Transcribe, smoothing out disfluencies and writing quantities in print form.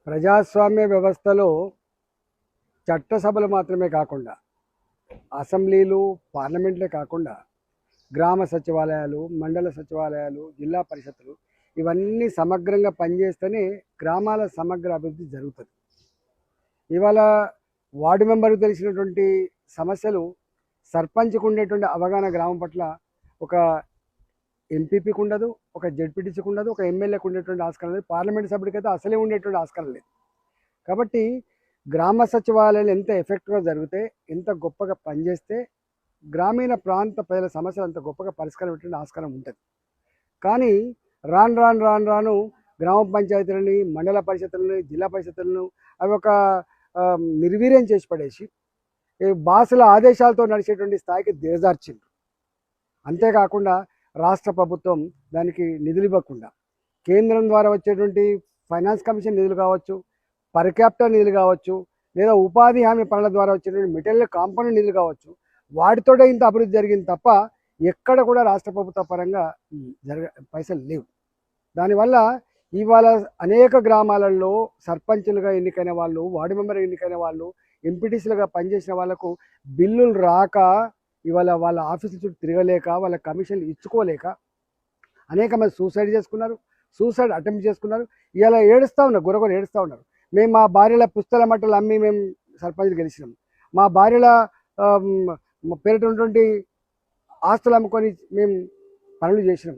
ప్రజాస్వామ్య వ్యవస్థలో చట్టసభలు మాత్రమే కాకుండా అసెంబ్లీలు పార్లమెంట్లే కాకుండా గ్రామ సచివాలయాలు, మండల సచివాలయాలు, జిల్లా పరిషత్తులు ఇవన్నీ సమగ్రంగా పనిచేస్తేనే గ్రామాల సమగ్ర అభివృద్ధి జరుగుతుంది. ఇవాళ వార్డు మెంబర్కు తెలిసినటువంటి సమస్యలు సర్పంచ్కు ఉండేటువంటి అవగాహన గ్రామం పట్ల ఒక ఎంపీపీకి ఉండదు, ఒక జెడ్పీటీసీకి ఉండదు, ఒక ఎమ్మెల్యేకి ఉండేటువంటి ఆస్కారం లేదు, పార్లమెంట్ సభ్యుడికి అయితే అసలే ఉండేటువంటి ఆస్కారం లేదు. కాబట్టి గ్రామ సచివాలయాలు ఎంత ఎఫెక్టివ్గా జరిగితే, ఎంత గొప్పగా పనిచేస్తే గ్రామీణ ప్రాంత ప్రజల సమస్యలు అంత గొప్పగా పరిష్కారం ఆస్కారం ఉంటుంది. కానీ రాను రాను రాను రాను గ్రామ పంచాయతీలని, మండల పరిషత్తులని, జిల్లా పరిషత్తులను అవి ఒక నిర్వీర్యం చేసి పడేసి బాసుల ఆదేశాలతో నడిచేటువంటి స్థాయికి దిగజార్చింది. అంతేకాకుండా రాష్ట్ర ప్రభుత్వం దానికి నిధులు ఇవ్వకుండా కేంద్రం ద్వారా వచ్చేటువంటి ఫైనాన్స్ కమిషన్ నిధులు కావచ్చు, పర్ క్యాపిటల్ నిధులు కావచ్చు, లేదా ఉపాధి హామీ పనుల ద్వారా వచ్చేటువంటి మెటీరియల్ కాంపౌండ్ నిధులు కావచ్చు, వాటితోనే ఇంత అభివృద్ధి జరిగింది తప్ప ఎక్కడ కూడా రాష్ట్ర ప్రభుత్వ పరంగా పైసలు లేవు. దానివల్ల ఇవాళ అనేక గ్రామాలలో సర్పంచులుగా ఎన్నికైన వాళ్ళు, వార్డు మెంబర్ ఎన్నికైన వాళ్ళు, ఎంపీటీసీలుగా పనిచేసిన వాళ్ళకు బిల్లులు రాక ఇవాళ వాళ్ళ ఆఫీసుల చుట్టూ తిరగలేక, వాళ్ళ కమిషన్లు ఇచ్చుకోలేక అనేక మంది సూసైడ్ చేసుకున్నారు, సూసైడ్ అటెంప్ట్ చేసుకున్నారు. ఇలా ఏడుస్తూ ఉన్నారు, గురగొర ఏడుస్తూ ఉన్నారు. మేము మా భార్యల పుస్తల మట్టలు అమ్మి మేము సర్పంచ్లు గెలిచినాం, మా భార్యల పేరిట ఉన్నటువంటి ఆస్తులు అమ్ముకొని మేము పనులు చేసినాం,